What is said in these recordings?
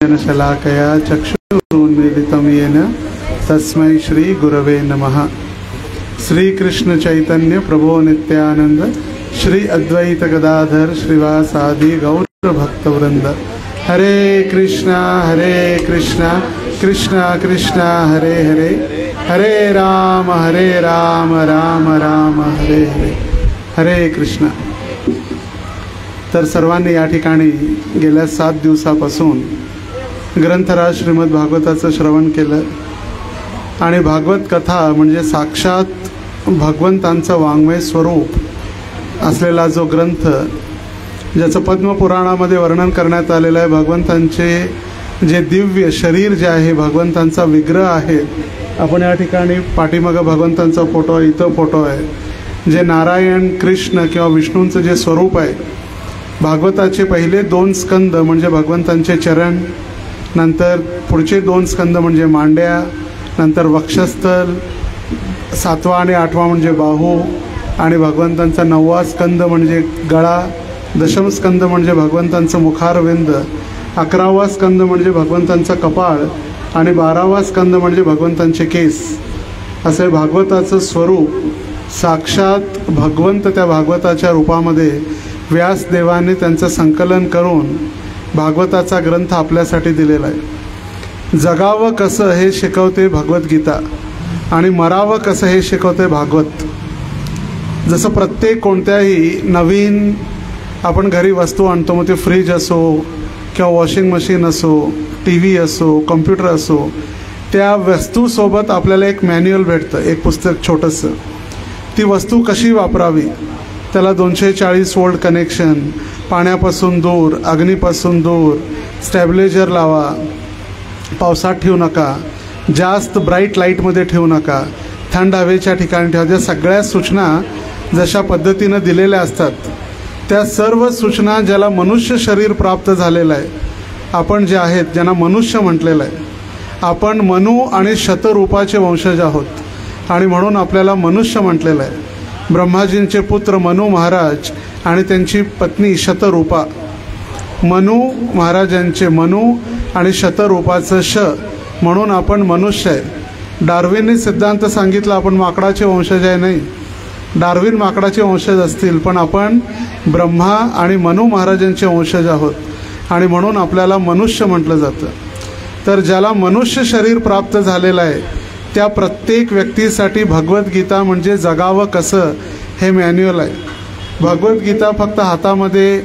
शलाकया चक्षुरुन्मीलितं येन तस्मै श्री गुरवे नमः। श्री कृष्ण चैतन्य प्रभो नित्यानंद श्री अद्वैत गदाधर श्रीवासादि गौर भक्तवृंद। हरे कृष्णा कृष्णा कृष्णा हरे हरे, हरे राम राम राम हरे हरे। हरे कृष्णा। तर सर्वांनी या ठिकाणी गेल्या 7 दिवसापासून ग्रंथराज श्रीमद भागवताचं श्रवण केलं आणि भागवत कथा म्हणजे साक्षात भगवंतांचं वाङ्मय स्वरूप असलेला जो ग्रंथ, ज्याचं पद्मपुराणामध्ये वर्णन करण्यात आलेलं आहे। भगवंतांचे जे दिव्य शरीर जे आहे, भगवंतांचा विग्रह आहे। आपण या ठिकाणी पाठीमागं भगवंतांचा फोटो आहे, इथं फोटो आहे। जे नारायण कृष्ण किंवा विष्णूंचं जे स्वरूप आहे, भागवताचे पहिले 2 स्कंद म्हणजे भगवंतांचे चरण, नंतर पुढचे 2 स्कंद म्हणजे मांड्या, नंतर वक्षस्थल, 7वा आणि 8वा म्हणजे बाहू, आणि भगवंतांचा 9वा स्कंद म्हणजे गळा, 10म स्कंद म्हणजे भगवंतांचं मुखारविंद, 11वा स्कंद म्हणजे भगवंतांचं कपाळ आणि 12वा स्कंद म्हणजे भगवंतांचे केस। असे भागवताचं स्वरूप साक्षात भगवंत त्या भागवताच्या रूपामध्ये व्यासदेवाने त्यांचं संकलन करून भागवताचा ग्रंथ आपल्यासाठी दिलेला आहे। जगावं कसं हे शिकवते भगवद्गीता आणि मरावं कसं हे शिकवते भागवत। जसं प्रत्येक कोणत्याही नवीन आपण घरी वस्तू आणतो, मग ते फ्रीज असो किंवा वॉशिंग मशीन असो, टी व्ही असो, कम्प्युटर असो, त्या वस्तूसोबत आपल्याला एक मॅन्युअल भेटतं, एक पुस्तक छोटंसं। ती वस्तू कशी वापरावी, त्याला 240 वोल्ट कनेक्शन, पाण्यापासून दूर, अग्नीपासून दूर, स्टॅबिलायझर लावा, पावसात ठेवू नका, जास्त ब्राईट लाईटमध्ये ठेवू नका, थंड हवेच्या ठिकाणी ठेवा। ज्या सगळ्या सूचना जशा पद्धतीनं दिलेल्या असतात, त्या सर्व सूचना ज्याला मनुष्य शरीर प्राप्त झालेलं आहे, आपण जे आहेत ज्यांना मनुष्य म्हटलेलं आहे, आपण मनु आणि शतरूपाचे वंशज आहोत आणि म्हणून आपल्याला मनुष्य म्हटलेलं आहे। ब्रह्माजींचे पुत्र मनु महाराज आणि त्यांची पत्नी शतरूपा। मनु महाराजांचे मनु आणि शतरूपाचं श म्हणून आपण मनुष्य आहे। डार्विनने सिद्धांत सांगितला आपण माकडाचे वंशज आहे, नाही, डार्विन माकडाचे वंशज असतील, पण आपण ब्रह्मा आणि मनु महाराजांचे वंशज आहोत आणि म्हणून आपल्याला मनुष्य म्हटलं जातं। तर ज्याला मनुष्य शरीर प्राप्त झालेलं आहे त्या प्रत्येक व्यक्तीसाठी भगवद्गीता म्हणजे जगावं कसं हे मॅन्युअल आहे। भगवद्गीता फक्त हातामध्ये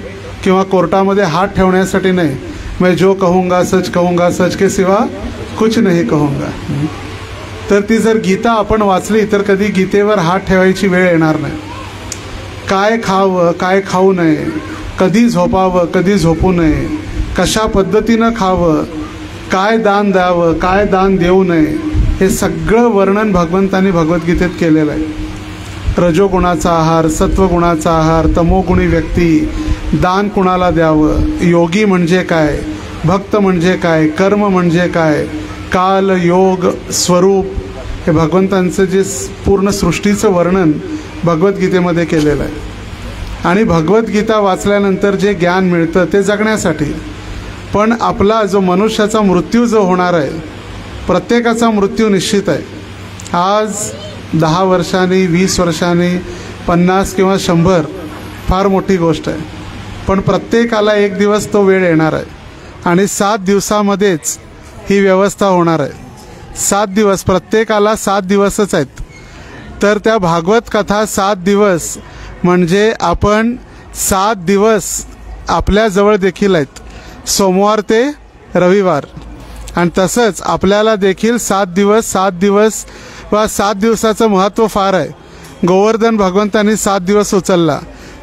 किंवा कोर्टामध्ये हात ठेवण्यासाठी नाही, मैं जो कहूँगा सच के सिवा कुछ नहीं कहूँगा। तर ती जर गीता आपण वाचली तर कधी गीतेवर हात ठेवायची वेळ येणार नाही। काय खावं काय खाऊ नये, कधी झोपावं कधी झोपू नये, कशा पद्धतीनं खावं, काय दान द्यावं काय दान देऊ नये, हे सगळं वर्णन भगवंतांनी भगवद्गीतेत केलेलं आहे। रजोगुणाचा आहार, सत्वगुणाचा आहार, तमोगुणी व्यक्ती, दान कुणाला द्यावं, योगी म्हणजे काय, भक्त म्हणजे काय, कर्म म्हणजे काय, काल, योग, स्वरूप, हे भगवंतांचं जे पूर्ण सृष्टीचं वर्णन भगवद्गीतेमध्ये केलेलं आहे। आणि भगवद्गीता वाचल्यानंतर जे ज्ञान मिळतं ते जगण्यासाठी, पण आपला जो मनुष्याचा मृत्यू जो होणार आहे, प्रत्येकाचा मृत्यू निश्चित आहे। आज 10 वर्षांनी, 20 वर्षांनी, 50 किंवा 100 फार मोठी गोष्ट आहे, पण प्रत्येकाला एक दिवस तो वेळ येणार आहे आणि 7 दिवसामध्येच ही व्यवस्था होणार आहे। 7 दिवस, प्रत्येकाला 7 दिवसच आहेत। तर त्या भागवत कथा 7 दिवस म्हणजे आपण 7 दिवस आपल्याजवळ देखील आहेत, सोमवार ते रविवार। आणि तसंच आपल्याला देखील 7 दिवस वा 7 दिवसाचं महत्त्व फार आहे। गोवर्धन भगवंतांनी 7 दिवस उचलला,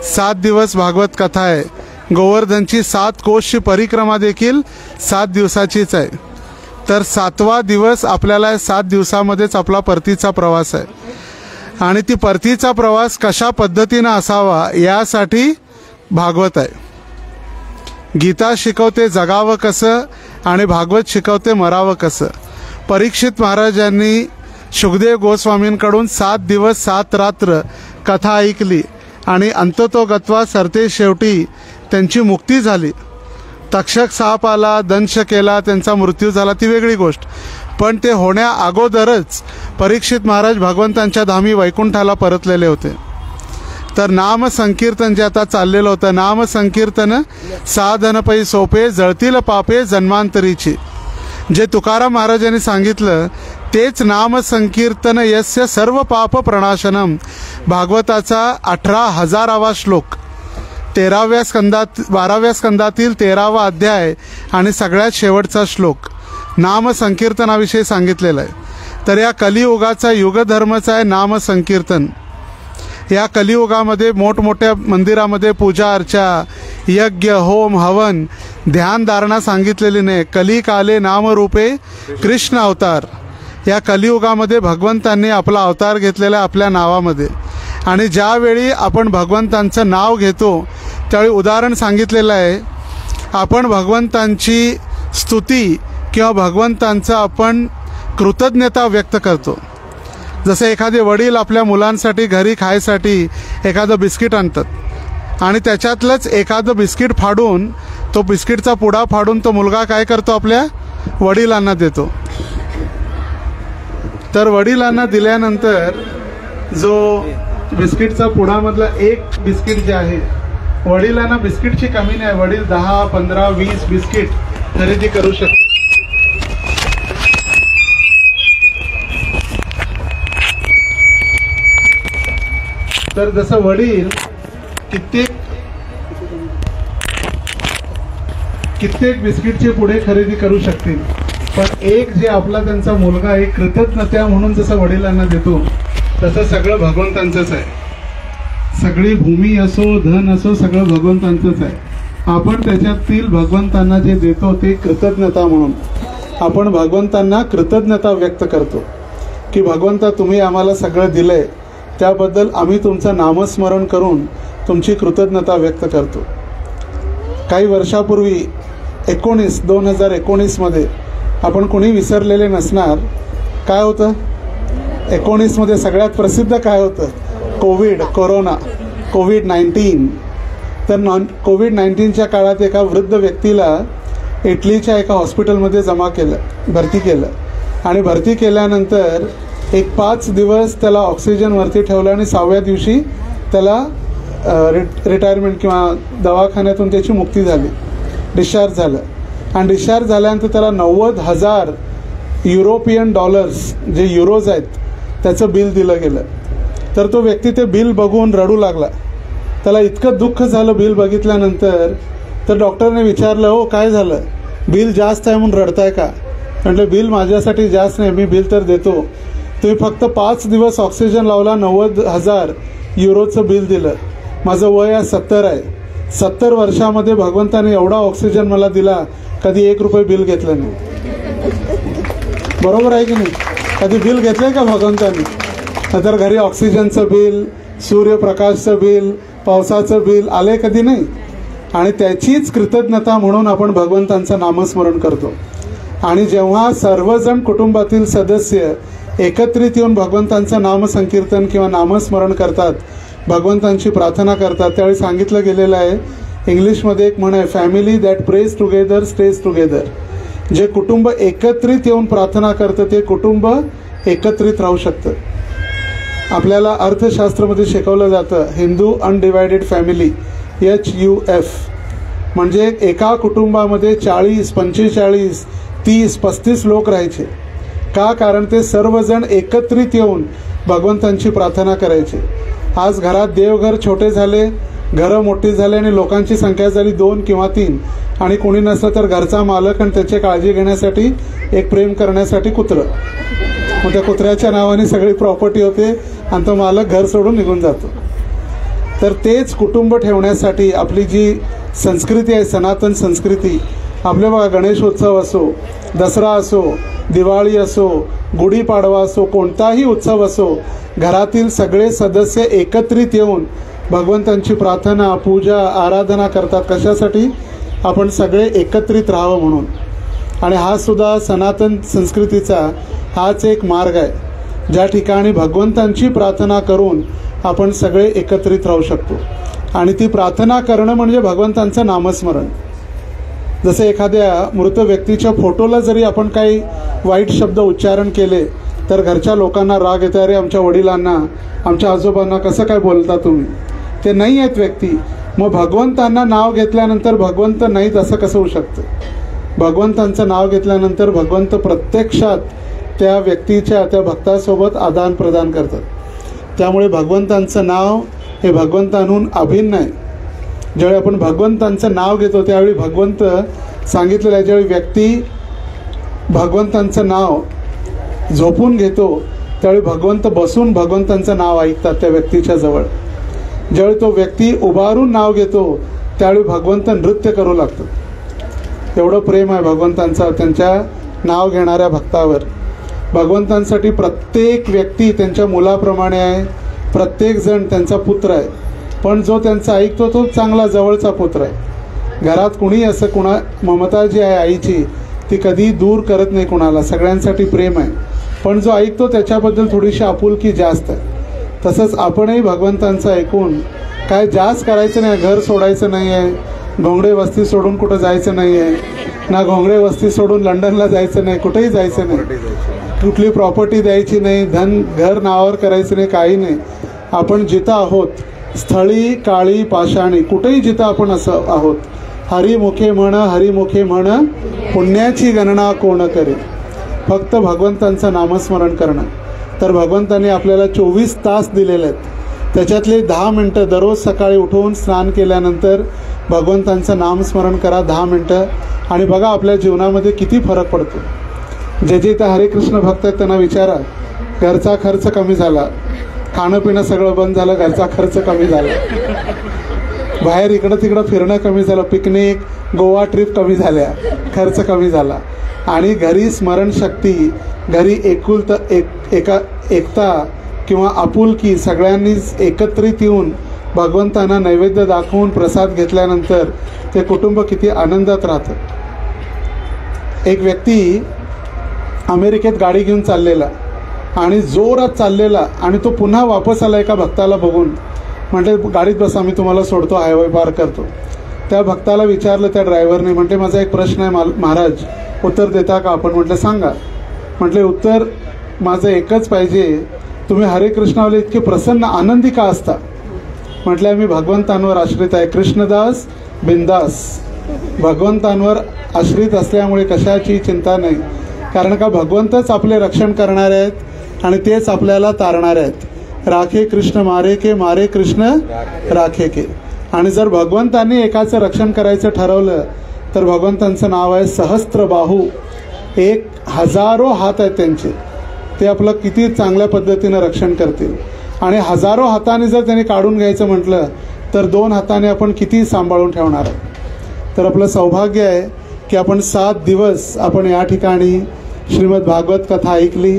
7 दिवस भागवत कथा आहे। गोवर्धनची 7 कोसची परिक्रमा देखील 7 दिवसाचीच आहे। तर 7वा दिवस आपल्याला 7 दिवसामध्येच आपला परतीचा प्रवास आहे आणि ती परतीचा प्रवास कशा पद्धतीनं असावा यासाठी भागवत आहे। गीता शिकवते जगावं कसं आणि भागवत शिकवते मरावं कसं। परीक्षित महाराजांनी शुकदेव गोस्वामींकडून 7 दिवस 7 रात्र कथा ऐकली आणि अंततोगत्वा सरते शेवटी त्यांची मुक्ती झाली। तक्षक साप आला, दंश केला, त्यांचा मृत्यू झाला, ती वेगळी गोष्ट. पण ते होण्या अगोदरच परीक्षित महाराज भगवंतांच्या धामी वैकुंठाला परतलेले होते. तर नाम संकीर्तन जे आता चाललेलं होतं, नाम संकीर्तन साधन पै सोपे, जळतील पापे जन्मांतरीची, जे तुकाराम महाराजांनी सांगितलं तेच नाम संकीर्तन यस्य सर्व पाप प्रणाशनम. भागवताचा 18,000वा श्लोक, 12व्या स्कंदातील 13वा अध्याय आणि सगळ्यात शेवटचा श्लोक नाम संकीर्तनाविषयी सांगितलेला आहे. तर या कलियुगाचा युगधर्मचा आहे नाम संकीर्तन. या कलियुगामध्ये मोठमोठ्या मंदिरामध्ये पूजा अर्चा, यज्ञ, होम, हवन, ध्यानधारणा सांगितलेली नाही. कलिकाले नामरूपे कृष्ण अवतार. या कलियुगामध्ये भगवंतांनी आपला अवतार घेतलेला आहे आपल्या नावामध्ये. आणि ज्यावेळी आपण भगवंतांचं नाव घेतो त्यावेळी उदाहरण सांगितलेलं आहे, आपण भगवंतांची स्तुती किंवा भगवंतांचं आपण कृतज्ञता व्यक्त करतो. जसं एखादे वडील आपल्या मुलांसाठी घरी खायसाठी एखादं बिस्किट आणतात आणि त्याच्यातलंच एखादं बिस्किट फाडून, तो बिस्किटचा पुडा फाडून तो मुलगा काय करतो, आपल्या वडिलांना देतो. तर वडिलांना दिल्यानंतर जो बिस्किटचा पुडामधला एक बिस्किट जे आहे, वडिलांना बिस्किटची कमी नाही, वडील 10, 15, 20 बिस्किट खरेदी करू शकतात. तर जसं वडील कित्येक बिस्किटचे पुढे खरेदी करू शकतील, पण एक जे आपला त्यांचा मुलगा एक कृतज्ञता म्हणून जसं वडिलांना देतो, तसं सगळं भगवंतांचंच आहे. सगळी भूमी असो, धन असो, सगळं भगवंतांचंच आहे. आपण त्याच्यातील भगवंतांना जे देतो ते कृतज्ञता म्हणून आपण भगवंतांना कृतज्ञता व्यक्त करतो की भगवंता तुम्ही आम्हाला सगळं दिलंय, त्याबद्दल आम्ही तुमचं नामस्मरण करून तुमची कृतज्ञता व्यक्त करतो. काही वर्षापूर्वी 2019 मध्ये आपण कोणी विसरलेले नसणार, काय होतं 19 मध्ये सगळ्यात प्रसिद्ध काय होतं, कोविड-19. तर कोविड-19च्या काळात एका वृद्ध व्यक्तीला इटलीच्या एका हॉस्पिटलमध्ये भरती केलं आणि भरती केल्यानंतर एक 5 दिवस त्याला ऑक्सिजनवरती ठेवलं आणि 6व्या दिवशी त्याला रिटायरमेंट किंवा दवाखान्यातून त्याची मुक्ती झाली, डिस्चार्ज झालं. आणि डिस्चार्ज झाल्यानंतर त्याला 90,000 युरोपियन डॉलर्स जे युरोज आहेत त्याचं बिल दिलं गेलं. तर तो व्यक्ती ते बिल बघून रडू लागला. त्याला इतकं दुःख झालं बिल बघितल्यानंतर. तर डॉक्टरने विचारलं, हो काय झालं, बिल जास्त आहे म्हणून रडताय का? म्हटलं बिल माझ्यासाठी जास्त नाही, मी बिल तर देतो, तुम्ही फक्त 5 दिवस ऑक्सिजन लावला, 90,000 युरोचं बिल दिलं. माझं वय आहे 70 आहे. 70 वर्षामध्ये भगवंताने एवढा ऑक्सिजन मला दिला, कधी 1 रुपये बिल घेतलं नाही. बरोबर आहे की नाही? कधी बिल घेतलंय का भगवंतांनी? नंतर घरी ऑक्सिजनचं बिल, सूर्यप्रकाशचं बिल, पावसाचं बिल आले कधी नाही. आणि त्याचीच कृतज्ञता म्हणून आपण भगवंतांचं नामस्मरण करतो. आणि जेव्हा सर्वजण कुटुंबातील सदस्य एकत्रित येऊन भगवंतांचं नामसंकीर्तन किंवा नामस्मरण करतात, भगवंतांची प्रार्थना करतात, त्यावेळी सांगितलं गेलेलं आहे, इंग्लिशमध्ये एक म्हण आहे, family that praise together stage together. जे कुटुंब एकत्रित येऊन प्रार्थना करतं ते कुटुंब एकत्रित राहू शकतं. आपल्याला अर्थशास्त्रामध्ये शिकवलं जातं हिंदू अनडिवायडेड फॅमिली, HUF. म्हणजे एका कुटुंबामध्ये 40, 45, 30, 35 लोक राहायचे. का? कारण ते सर्वजण एकत्रित येऊन भगवंतांची प्रार्थना करायचे. आज घरात देवघर छोटे झाले, घरं मोठी झाली आणि लोकांची संख्या झाली 2 किंवा 3. आणि कोणी नसलं तर घरचा मालक आणि त्याची काळजी घेण्यासाठी एक प्रेम करण्यासाठी कुत्रं. मग त्या कुत्र्याच्या नावाने सगळी प्रॉपर्टी होते आणि तो मालक घर सोडून निघून जातो. तर तेच कुटुंब ठेवण्यासाठी आपली जी संस्कृती आहे, सनातन संस्कृती, आपले बघा गणेशोत्सव असो, दसरा असो, दिवाळी असो, गुढीपाडवा असो, कोणताही उत्सव असो, घरातील सगळे सदस्य एकत्रित येऊन भगवंतांची प्रार्थना, पूजा, आराधना करतात. कशासाठी? आपण सगळे एकत्रित राहावं म्हणून. आणि हा सुद्धा सनातन संस्कृतीचा हाच एक मार्ग आहे, ज्या ठिकाणी भगवंतांची प्रार्थना करून आपण सगळे एकत्रित राहू शकतो. आणि ती प्रार्थना करणं म्हणजे भगवंतांचं नामस्मरण. जसं एखाद्या मृत व्यक्तीच्या फोटोला जरी आपण काही वाईट शब्द उच्चारण केले तर घरच्या लोकांना राग येतो, अरे आमच्या वडिलांना, आमच्या आजोबांना कसं काय बोलता तुम्ही, ते नाही आहेत व्यक्ती. मग भगवंतांना नाव घेतल्यानंतर भगवंत नाहीत असं कसं होऊ शकतं? भगवंतांचं नाव घेतल्यानंतर भगवंत प्रत्यक्षात त्या व्यक्तीच्या, त्या भक्तासोबत आदान प्रदान करतात. त्यामुळे भगवंतांचं नाव हे भगवंतांहून अभिन्न आहे. ज्यावेळी आपण भगवंतांचं नाव घेतो त्यावेळी भगवंत सांगितलेलं आहे, ज्यावेळी व्यक्ती भगवंतांचं नाव झोपून घेतो त्यावेळी भगवंत बसून भगवंतांचं नाव ऐकतात त्या व्यक्तीच्या जवळ. ज्यावेळी तो व्यक्ती उभारून नाव घेतो त्यावेळी भगवंत नृत्य करू लागतात. एवढं प्रेम आहे भगवंतांचं त्यांच्या नाव घेणाऱ्या भक्तावर. भगवंतांसाठी प्रत्येक व्यक्ती त्यांच्या मुलाप्रमाणे आहे, प्रत्येक जण त्यांचा पुत्र आहे. पण जो त्यांचा ऐकतो तो चांगला जवळचा पुत्र आहे. घरात कुणी असं, ममता जी आहे आईची ती कधी दूर करत नाही कुणाला, सगळ्यांसाठी प्रेम आहे. पण जो ऐकतो त्याच्याबद्दल थोडीशी आपुलकी जास्त आहे. तसंच आपणही भगवंतांचं ऐकून काय जास्त करायचं नाही. घर सोडायचं नाही आहे, घोंगडे वस्ती सोडून कुठं जायचं नाही आहे, ना घोंगडे वस्ती सोडून लंडनला जायचं नाही, कुठेही जायचं नाही, कुठली प्रॉपर्टी द्यायची नाही, घर नावावर करायचं नाही, काही नाही. आपण जिथं आहोत स्थळी काळी पाषाणी कुठेही जिथं आपण असं आहोत, हरिमुखे म्हण पुण्याची गणना कोण करे. फक्त भगवंतांचं नामस्मरण करणं. तर भगवंतांनी आपल्याला 24 तास दिलेले आहेत, त्याच्यातले 10 मिनटं दररोज सकाळी उठून स्नान केल्यानंतर भगवंतांचं नामस्मरण करा 10 मिनटं, आणि बघा आपल्या जीवनामध्ये किती फरक पडतो. जे जे त्या हरिकृष्ण भक्त आहेत त्यांना विचारा, घरचा खर्च कमी झाला, खाणं पिणं सगळं बंद झालं, घरचा खर्च कमी झाला, बाहेर इकडं तिकडं फिरणं कमी झालं, पिकनिक गोवा ट्रिप कमी झाल्या, खर्च कमी झाला. आणि घरी स्मरणशक्ती, घरी एकता किंवा आपुलकी, सगळ्यांनीच एकत्रित येऊन भगवंतांना नैवेद्य दाखवून प्रसाद घेतल्यानंतर ते कुटुंब किती आनंदात राहतं. एक व्यक्ती अमेरिकेत गाडी घेऊन चाललेला आणि जोरात चाललेला, आणि तो पुन्हा वापस आला एका भक्ताला बघून. म्हटले गाडीत बसा, मी तुम्हाला सोडतो, हायवे पार करतो. त्या भक्ताला विचारलं त्या ड्रायव्हरने, म्हटले माझा एक प्रश्न आहे महाराज, उत्तर देता का आपण? म्हटलं सांगा. म्हटले उत्तर माझं एकच पाहिजे, तुम्ही हरे कृष्णावाले इतके प्रसन्न आनंदी का असता? म्हटलं मी भगवंतांवर आश्रित आहे, कृष्णदास बिंदास. भगवंतांवर आश्रित असल्यामुळे कशाची चिंता नाही. कारण का भगवंतच आपले रक्षण करणारे आहेत आणि तेच आपल्याला तारणारे आहेत. राखे कृष्ण मारे कृष्ण राखे के. आणि जर भगवंतांनी एकाचं रक्षण करायचं ठरवलं तर भगवंतांचं नाव आहे सहस्त्रबाहू. 1000 हात आहेत त्यांचे, ते आपलं किती चांगल्या पद्धतीनं रक्षण करतील. आणि 1000 हाताने जर त्यांनी काढून घ्यायचं म्हटलं तर 2 हाताने आपण किती सांभाळून ठेवणार आहे. तर आपलं सौभाग्य आहे की आपण 7 दिवस आपण या ठिकाणी श्रीमद भागवत कथा ऐकली,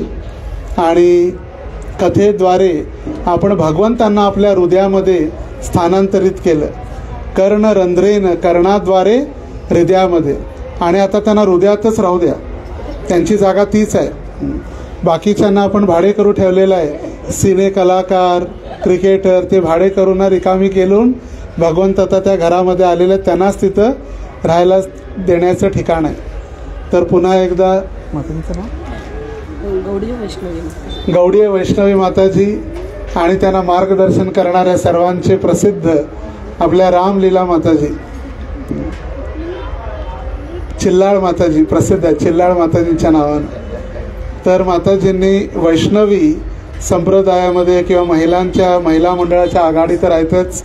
आणि कथेद्वारे आपण भगवंतांना आपल्या हृदयामध्ये स्थानांतरित केलं. कर्णरंध्रेन, कर्णाद्वारे हृदयामध्ये. आणि आता त्यांना हृदयातच राहू द्या, त्यांची जागा तीच आहे. बाकीच्यांना आपण भाडे करू ठेवलेलं आहे, सिने कलाकार, क्रिकेटर, ते भाडे करून रिकामी केलून भगवंत आता त्या घरामध्ये आलेले, त्यांनाच तिथं राहायला देण्याचं ठिकाण आहे. तर पुन्हा एकदा माताजीचं नाव गौडीय वैष्णवी माताजी, आणि त्यांना मार्गदर्शन करणाऱ्या सर्वांचे प्रसिद्ध आपल्या रामलीला माताजी, चिल्लाळ माताजी प्रसिद्ध आहे, चिल्लाळ माताजींच्या नावानं. तर माताजींनी वैष्णवी संप्रदायामध्ये किंवा महिला मंडळाच्या आघाडी तर आहेतच,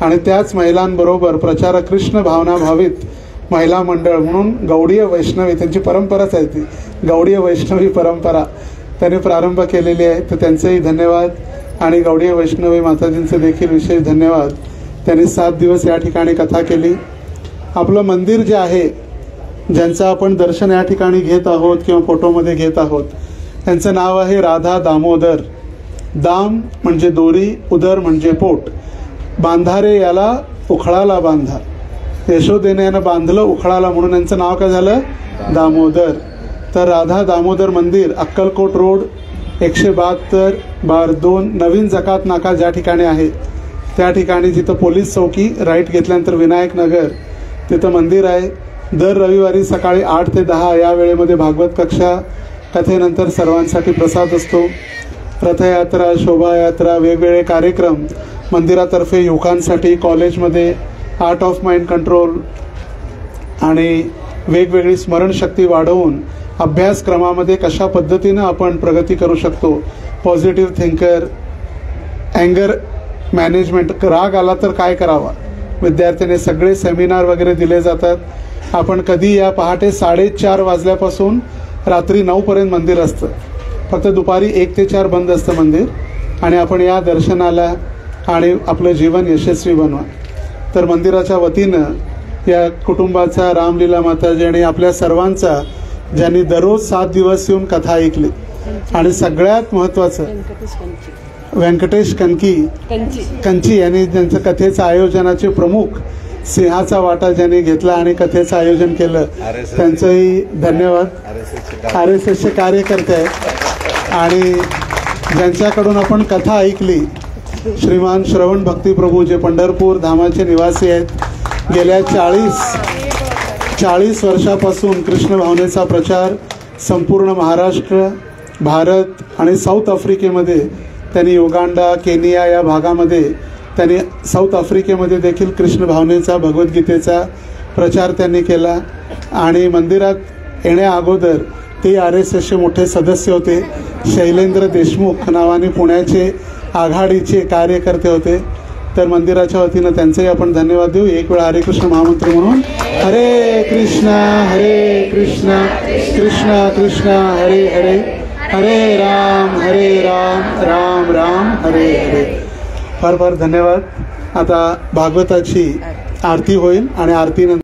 आणि त्याच महिलांबरोबर प्रचार कृष्ण भावना भावित महिला मंडळ म्हणून गौडीय वैष्णवी, त्यांची परंपराच आहे ती गौडीय वैष्णवी परंपरा त्यांनी प्रारंभ केलेली आहे. तर त्यांचेही धन्यवाद, आणि गौडीय वैष्णवी माताजींचे देखील विशेष धन्यवाद. त्यांनी 7 दिवस या ठिकाणी कथा केली. आपलं मंदिर जे आहे, ज्यांचं आपण दर्शन या ठिकाणी घेत आहोत किंवा फोटोमध्ये घेत आहोत, त्यांचं नाव आहे राधा दामोदर. दाम म्हणजे दोरी, उदर म्हणजे पोट. बांधारे याला उखळाला बांधा, यशोदेने यानं बांधलं उखळाला, म्हणून यांचं नाव काय झालं दामोदर. तर राधा दामोदर मंदिर अक्कलकोट रोड 172 बार 2 नवीन जकात नाका ज्या ठिकाणी आहे त्या ठिकाणी, जिथं पोलीस चौकी राईट घेतल्यानंतर विनायक नगर तिथं मंदिर आहे. दर रविवारी सकाळी 8 ते 10 या वेळेमध्ये भागवत कक्षा, कथेनंतर सर्वांसाठी प्रसाद असतो. रथयात्रा, शोभायात्रा, वेगवेगळे कार्यक्रम मंदिरातर्फे युवकांसाठी, कॉलेजमध्ये आर्ट ऑफ माइंड कंट्रोल आणि वेगवेगळी स्मरणशक्ती वाढवून अभ्यासक्रमामध्ये कशा पद्धतीनं आपण प्रगती करू शकतो, पॉझिटिव्ह थिंकर, अँगर मॅनेजमेंट, राग आला तर काय करावा, विद्यार्थ्यांनी सगळे सेमिनार वगैरे दिले जातात. आपण कधी या पहाटे 4:30 वाजल्यापासून रात्री 9 पर्यंत मंदिर असतं. फक्त दुपारी 1 ते 4 बंद असतं मंदिर. आणि आपण या दर्शनाला आणि आपलं जीवन यशस्वी बनवा. तर मंदिराच्या वतीनं या कुटुंबाचा, रामलीला माताजी आणि आपल्या सर्वांचा, ज्यांनी दररोज 7 दिवस येऊन कथा ऐकली, आणि सगळ्यात महत्त्वाचं व्यंकटेश कंची यांनी ज्यांचं कथेचं आयोजनाचे प्रमुख, सिंहाचा वाटा ज्यांनी घेतला आणि कथेचं आयोजन केलं, त्यांचंही धन्यवाद. RSSचे कार्यकर्ते आहेत आणि ज्यांच्याकडून आपण कथा ऐकली, श्रीमान श्रवण भक्ती प्रभू, जे पंढरपूर धामाचे निवासी आहेत. गेल्या 40 वर्षापासून कृष्ण भावनेचा प्रचार संपूर्ण महाराष्ट्र, भारत आणि साऊथ आफ्रिकेमध्ये त्यांनी, युगांडा, केनिया या भागामध्ये त्यांनी, साऊथ आफ्रिकेमध्ये देखील कृष्ण भावनेचा, भगवद्गीतेचा प्रचार त्यांनी केला. आणि मंदिरात येण्या अगोदर ते RSSचे मोठे सदस्य होते. शैलेंद्र देशमुख नावाने पुण्याचे आघाडीचे कार्यकर्ते होते. तर मंदिराच्या वतीनं त्यांचेही आपण धन्यवाद देऊ. एक वेळा हरे कृष्ण महामंत्र म्हणून हरे कृष्ण कृष्ण कृष्ण हरे हरे, हरे राम राम राम हरे हरे. फार फार धन्यवाद. आता भागवताची आरती होईल आणि आरतीनंतर